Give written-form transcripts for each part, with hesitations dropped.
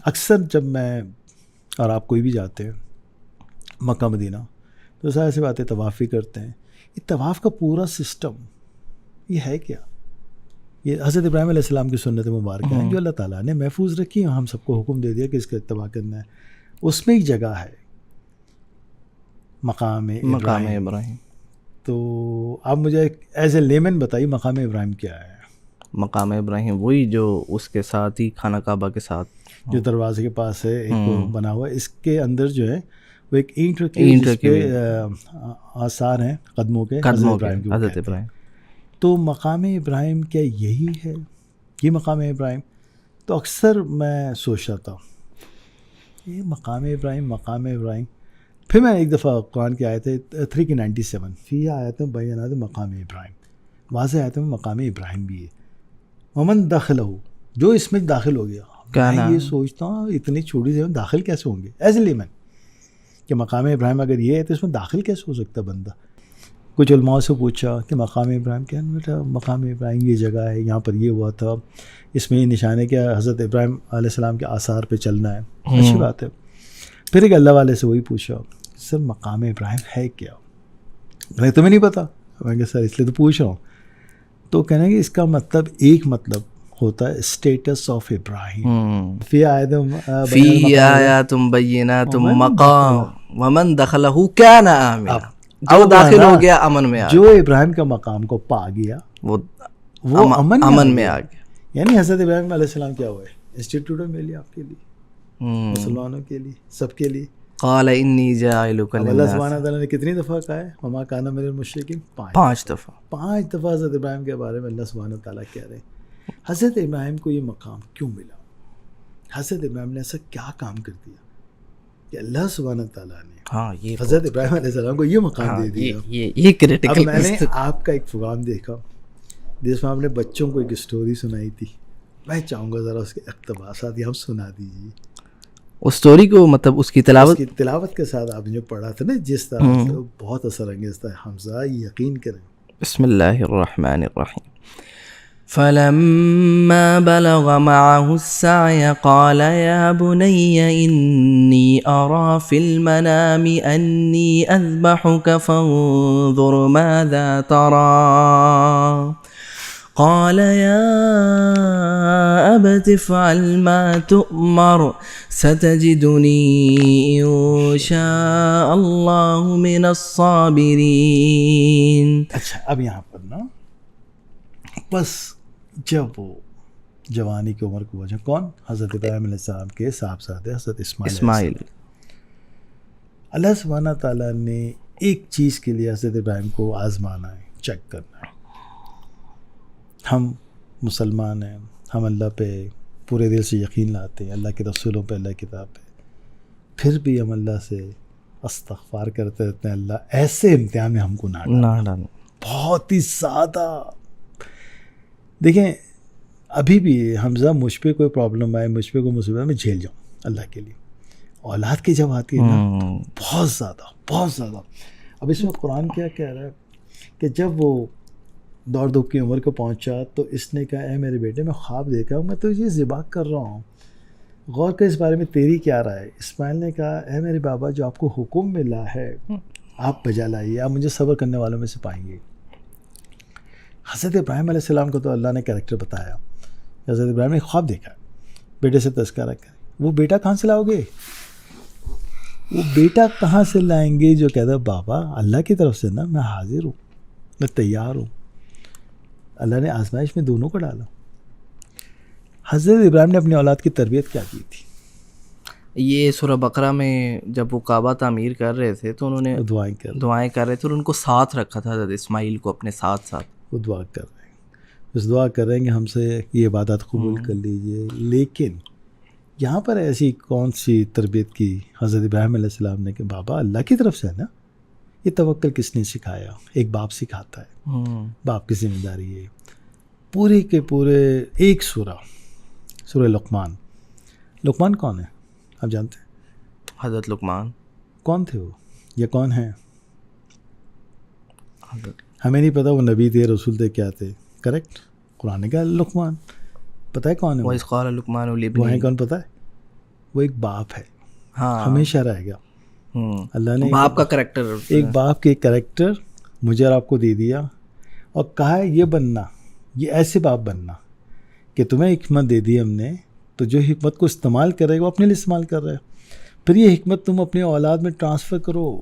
اکثر جب میں اور آپ کوئی بھی جاتے ہیں مکہ مدینہ تو ظاہر سی باتیں طواف بھی کرتے ہیں. یہ طواف کا پورا سسٹم یہ ہے کیا؟ یہ حضرت ابراہیم علیہ السلام کی سنت مبارکہ ہیں جو اللہ تعالیٰ نے محفوظ رکھی ہیں. ہم سب کو حکم دے دیا کہ اس کا اتباع کرنا ہے. اس میں ایک جگہ ہے مقام ابراہیم. تو آپ مجھے ایز اے لیمن بتائیے مقام ابراہیم کیا ہے؟ مقام ابراہیم وہی جو اس کے ساتھ ہی خانہ کعبہ کے ساتھ جو دروازے کے پاس ہے ایک بنا ہوا ہے. اس کے اندر جو ہے وہ ایک اینٹ رکھی ہے جس پہ آثار ہیں قدموں کے حضرت ابراہیم. تو مقام ابراہیم کیا یہی ہے؟ یہ مقام ابراہیم؟ تو اکثر میں سوچ رہا تھا یہ مقام ابراہیم. پھر میں ایک دفعہ قرآن کی آیت ہے 3:97 فی آیت بیانات مقام ابراہیم، واضح آیت میں مقام ابراہیم بھی ہے. ومن دخلہ، جو اس میں داخل ہو گیا. میں یہ سوچتا ہوں اتنی چھوٹی سی داخل کیسے ہوں گے ایز اے لیمن کہ مقام ابراہیم اگر یہ ہے تو اس میں داخل کیسے ہو سکتا بندہ. کچھ علماء سے پوچھا کہ مقام ابراہیم کیا؟ بیٹا مقام ابراہیم یہ جگہ ہے، یہاں پر یہ ہوا تھا، اس میں یہ نشان ہے کہ حضرت ابراہیم علیہ السلام کے آثار پہ چلنا ہے. اچھی بات ہے. پھر ایک اللہ والے سے وہی پوچھا سر مقام ابراہیم ہے کیا؟ میں تمہیں نہیں پتا. میں کہ سر اس لیے تو پوچھ رہا ہوں. تو کہنا کہ اس کا مطلب ایک مطلب ہوتا ہے اسٹیٹس آف ابراہیم. فی آیات بینات مقام ومن دخلہ کان آمنا. اب داخل ہو گیا امن میں. جو ابراہیم کا مقام کو پا گیا وہ امن میں آ گیا. یعنی حضرت ابراہیم علیہ السلام کیا ہوا ہے؟ انسٹیٹیوٹ میں لیا آپ کے لیے، مسلمانوں کے لیے، سب کے لیے. قال انی جاعلک للناس. اللہ سبحانہ تعالیٰ نے کتنی دفعہ کہا ہے وما کان من المشرکین؟ 5 دفعہ. 5 دفعہ حضرت ابراہیم کے بارے میں اللہ سبحانہ تعالیٰ کہہ رہے ہیں. حضرت ابراہیم کو یہ مقام کیوں ملا؟ حضرت ابراہیم نے ایسا کیا کام کر دیا کہ اللہ سبحانہ تعالیٰ نے حضرت ابراہیم علیہ السلام کو یہ مقام دے دیا؟ یہ کریٹیکل. اب میں نے آپ کا ایک پروگرام دیکھا جس میں آپ نے بچوں کو ایک اسٹوری سنائی تھی. میں چاہوں گا ذرا اس کے اقتباسات یہ ہم سنا دیجیے. اس اسٹوری کو مطلب اس کی تلاوت کے ساتھ آپ نے جو پڑھا تھا نا جس طرح سے وہ بہت اثر انگیز تھا. حمزہ یقین کریں. بسم اللہ الرحمن الرحیم. فلما بلغ معه السعي قال يا بني إني أرى في المنام أني أذبحك فانظر ماذا ترى قال يا أبت افعل ما تؤمر ستجدني إن شاء الله من الصابرين. اچھا اب یہاں پر نا بس جب وہ جوانی کی عمر کو پہنچا، کون؟ حضرت ابراہیم علیہ السلام کے صاحبزادے حضرت اسماعیل. اللہ سبحانہ تعالیٰ نے ایک چیز کے لیے حضرت ابراہیم کو آزمانا ہے، چیک کرنا ہے. ہم مسلمان ہیں، ہم اللہ پہ پورے دل سے یقین لاتے ہیں، اللہ کے رسولوں پہ، اللہ کی کتاب پہ، پھر بھی ہم اللہ سے استغفار کرتے رہتے ہیں اللہ ایسے امتحان میں ہم کو نہ ڈالنا. بہت ہی زیادہ. دیکھیں ابھی بھی حمزہ مجھ پہ کوئی پرابلم آئے، مجھ پہ کوئی مصیبت میں جھیل جاؤں اللہ کے لیے. اولاد کی جب آتی ہے نا بہت زیادہ. اب اس میں قرآن کیا کہہ رہا ہے کہ جب وہ دوڑ دھوپ کی عمر کو پہنچا تو اس نے کہا اے میرے بیٹے میں خواب دیکھا ہوں، میں تو یہ ذبح کر رہا ہوں، غور کر اس بارے میں تیری کیا رائے ہے؟ اسماعیل نے کہا اے میرے بابا جو آپ کو حکم ملا ہے آپ بجا لائیے، آپ مجھے صبر کرنے والوں میں سے پائیں گے. حضرت ابراہیم علیہ السلام کو تو اللہ نے کریکٹر بتایا. حضرت ابراہیم نے خواب دیکھا بیٹے سے تذکرہ کریں. وہ بیٹا کہاں سے لاؤ گے؟ وہ بیٹا کہاں سے لائیں گے جو کہتا بابا اللہ کی طرف سے نا، میں حاضر ہوں، میں تیار ہوں. اللہ نے آزمائش میں دونوں کو ڈالا. حضرت ابراہیم نے اپنی اولاد کی تربیت کیا کی تھی؟ یہ سورہ بقرہ میں جب وہ کعبہ تعمیر کر رہے تھے تو انہوں نے دعائیں کر رہے تھے اور ان کو ساتھ رکھا تھا، حضرت اسماعیل کو اپنے ساتھ. وہ دعا کر رہے ہیں، بس دعا کر رہے ہیں کہ ہم سے یہ عبادت قبول کر لیجئے. لیکن یہاں پر ایسی کون سی تربیت کی حضرت ابراہیم علیہ السلام نے کہ بابا اللہ کی طرف سے ہے نا. یہ توکل کس نے سکھایا؟ ایک باپ سکھاتا ہے. باپ کی ذمہ داری ہے. پورے کے پورے ایک سورہ لقمان. لقمان کون ہے آپ جانتے ہیں؟ حضرت لقمان کون تھے وہ یا کون ہیں؟ ہمیں نہیں پتہ وہ نبی تھے، رسول تھے، کیا تھے. کریکٹ. قرآن کا لقمان پتہ ہے کون ہے؟ وَإِذْ قَالَ لُقْمَانُ لِابْنِهِ. وہ ہیں کون پتہ ہے؟ وہ ایک باپ ہے, ہاں ہمیشہ رہے گا. اللہ نے باپ کا کریکٹر, ایک باپ کے کریکٹر مجھے اور آپ کو دے دیا اور کہا ہے یہ بننا, یہ ایسے باپ بننا کہ تمہیں حکمت دے دی ہم نے, تو جو حکمت کو استعمال کرے گا وہ اپنے لیے استعمال کر رہا ہے, پھر یہ حکمت تم اپنی اولاد میں ٹرانسفر کرو,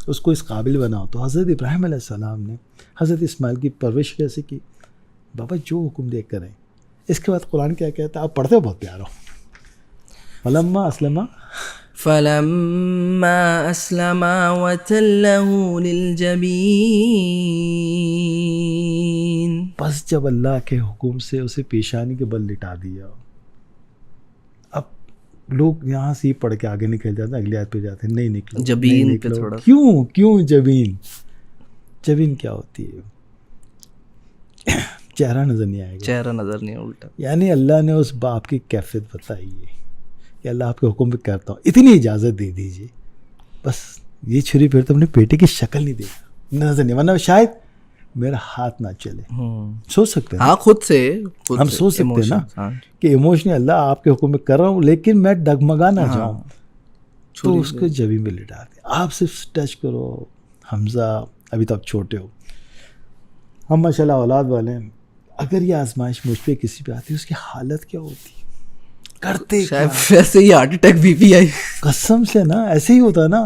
اس کو اس قابل بناؤ. تو حضرت ابراہیم علیہ السلام نے حضرت اسماعیل کی پرورش کیسے کی؟ بابا جو حکم دے کریں. اس کے بعد قرآن کیا کہتا ہے, آپ پڑھتے ہو بہت پیارا, فلما اسلما فلما اسلما وتله للجبین, بس جب اللہ کے حکم سے اسے پیشانی کے بل لٹا دیا. اب لوگ یہاں سے ہی پڑھ کے آگے نکل جاتے ہیں, اگلی آیت پہ جاتے ہیں, نہیں نکلو جبین نہیں پہ نکلو. تھوڑا کیوں جبین؟ جبین کیا ہوتی ہے؟ چہرہ نظر نہیں آئے گا, چہرہ نظر نہیں, الٹا. یعنی اللہ نے اس باپ کی کیفیت بتائی ہے کہ اللہ آپ کے حکم پہ کرتا ہوں, اتنی اجازت دے دیجیے, بس یہ چھری پھر تو اپنے بیٹے کی شکل نہیں دیکھا, نظر نہیں, ورنہ شاید میرا ہاتھ نہ چلے. سوچ سکتے ہیں, ہاں خود سے ہم سوچ سکتے ہیں نا کہ ایموشنلی اللہ آپ کے حکم پہ کر رہا ہوں لیکن میں ڈگمگا نہ جاؤں, تو اس کو جبین میں لٹا دیں. آپ صرف ٹچ کرو. حمزہ ابھی تک چھوٹے ہو, ہم ماشاء اللہ اولاد والے ہیں, اگر یہ آزمائش مجھ پہ کسی پہ آتی ہے اس کی حالت کیا ہوتی ہے, کرتے شاید ویسے ہی ہارٹ اٹیک بی پی آئی, قسم سے نا ایسے ہی ہوتا نا.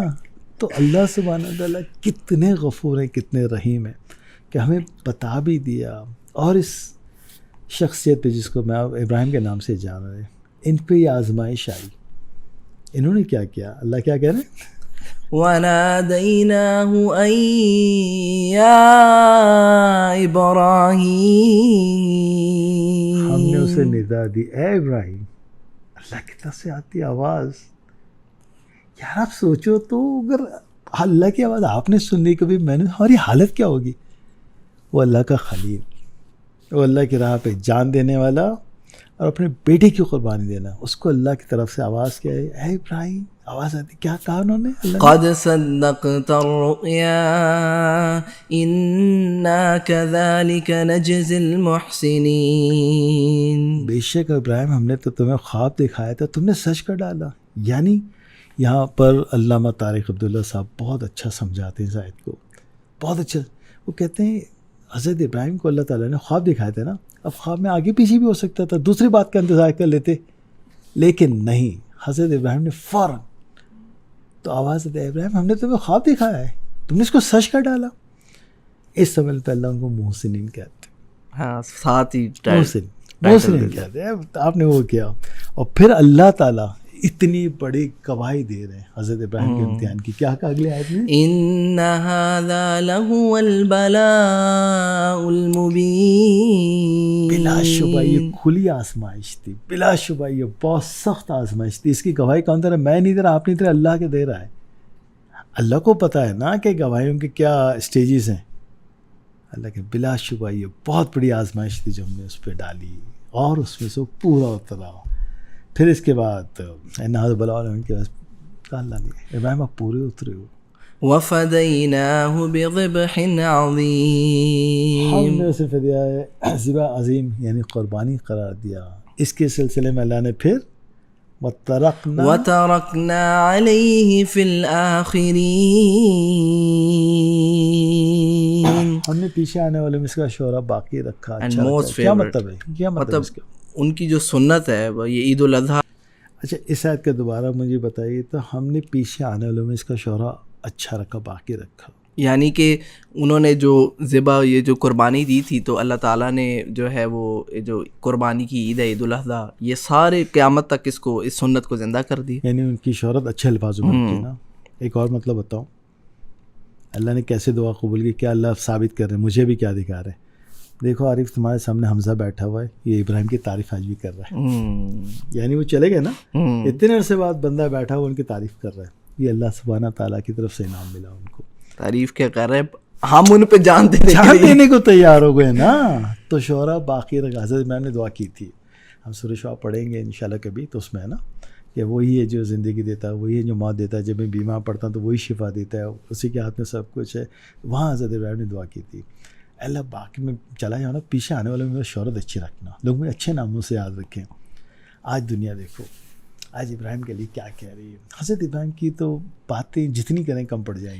تو اللہ سبحانہ تعالیٰ کتنے غفور ہیں, کتنے رحیم ہیں کہ ہمیں بتا بھی دیا. اور اس شخصیت پہ جس کو میں ابراہیم کے نام سے جان رہے, ان پہ یہ آزمائش آئی, انہوں نے کیا کیا, اللہ کیا کہہ رہے ہیں, وَنَادَيْنَاهُ أَن يَا إِبْرَاهِيمُ, ہم نے اسے ندا دی, اے ابراہیم. اللہ کی طرف سے آتی آواز. یار آپ سوچو تو, اگر اللہ کی آواز آپ نے سن لی کبھی, میں نے, ہماری حالت کیا ہوگی. وہ اللہ کا خلیل, وہ اللہ کی راہ پہ جان دینے والا اور اپنے بیٹے کی قربانی دینا, اس کو اللہ کی طرف سے آواز کیا ہے, اے ابراہیم. آواز آتی, کیا کہا انہوں نے, قَدْ صَدَّقْتَ الرُّؤْيَا إِنَّا كَذَلِكَ نَجْزِي الْمُحْسِنِينَ, بے شک ابراہیم ہم نے تو تمہیں خواب دکھایا تھا, تم نے سچ کر ڈالا. یعنی یہاں پر علامہ طارق عبداللہ صاحب بہت اچھا سمجھاتے ہیں اس آیت کو, بہت اچھا. وہ کہتے ہیں حضرت ابراہیم کو اللہ تعالیٰ نے خواب دکھائے تھے نا, اب خواب میں آگے پیچھے بھی ہو سکتا تھا, دوسری بات کا انتظار کر لیتے, لیکن نہیں, حضرت ابراہیم نے فوراً تو آواز دی, ابراہیم ہم نے تمہیں خواب دکھایا ہے, تم نے اس کو سچ کر ڈالا. اس سمجھ پہ اللہ ان کو محسنین کہتے ہیں. ہاں ساتھ ہی محسنین کہتے ہیں, آپ نے وہ کیا. اور پھر اللہ تعالیٰ اتنی بڑی گواہی دے رہے ہیں حضرت ابراہیم کے امتحان کی. کیا کہا اگلے آیت میں, إِنَّ هَذَا لَهُوَ الْبَلَاءُ الْمُبِينُ, بلا شبہ یہ کھلی آزمائش تھی, بلا شبہ یہ بہت سخت آزمائش تھی. اس کی گواہی کون دے رہا ہے, میں نہیں دے رہا, آپ نہیں دے رہا, اللہ کے دے رہا ہے. اللہ کو پتہ ہے نا کہ گواہیوں کے کیا اسٹیجز ہیں. اللہ کے بلا شبہ یہ بہت بڑی آزمائش تھی جو ہم نے اس پہ ڈالی, اور اس میں سے پورا اترا. پھر اس کے بعد کے بعد اللہ نے, ابراہیم آپ پورے اترے ہو. وَفَدَيْنَاهُ بِذِبْحٍ عَظِيمٍ, ہم نے اسے فدیہ ذبح عظیم یعنی قربانی قرار دیا. اس کے سلسلے میں اللہ نے پھر وَتَرَكْنَا عَلَيْهِ فِي الْآخِرِينَ, ہم نے پیچھے آنے والے میں اس کا شعرا باقی رکھا. کیا مطلب ہے, کیا مطلب ان کی جو سنت ہے یہ عید الاضحیٰ. اچھا اس آیت کا دوبارہ مجھے بتائیے, تو ہم نے پیچھے آنے والوں میں اس کا شعرا اچھا رکھا, باقی رکھا, یعنی کہ انہوں نے جو ذبح یہ جو قربانی دی تھی تو اللہ تعالیٰ نے جو ہے وہ جو قربانی کی عید ہے عید الاضحیٰ, یہ سارے قیامت تک اس کو, اس سنت کو زندہ کر دی. یعنی ان کی شہرت اچھے الفاظوں میں رکھی نا. ایک اور مطلب بتاؤں, اللہ نے کیسے دعا قبول کی, کیا اللہ ثابت کر رہے ہیں, مجھے بھی کیا دکھا رہے ہیں. دیکھو عارف تمہارے سامنے حمزہ بیٹھا ہوا ہے, یہ ابراہیم کی تعریف آج بھی کر رہا ہے. یعنی وہ چلے گئے نا, اتنے عرصے بعد بندہ بیٹھا ہوا ان کی تعریف کر رہا ہے. یہ اللہ سبحانہ تعالیٰ کی طرف سے انعام ملا ان کو. تعریف کیا کر رہے ہیں, ہم ان پہ جان دینے کو تیار ہو گئے نا. تو شعرا باقی رکھا. حضرت ابراہیم نے دعا کی تھی, ہم سورہ شعراء پڑھیں گے انشاءاللہ کبھی, تو اس میں ہے نا کہ وہی ہے جو زندگی دیتا ہے, وہی ہے جو موت دیتا ہے, جب میں بیمار پڑتا ہوں تو وہی شفا دیتا ہے, اسی کے ہاتھ میں سب کچھ ہے. وہاں حضرت ابراہیم نے دعا کی تھی, اللہ باقی میں چلا جاؤ نا, پیچھے آنے والے میں شہرت اچھی رکھنا, لوگ مجھے اچھے ناموں سے یاد رکھیں. آج دنیا دیکھو, آج ابراہیم کے لیے کیا کہہ رہی ہے. حضرت ابراہیم کی تو باتیں جتنی کریں کم پڑ جائیں گی.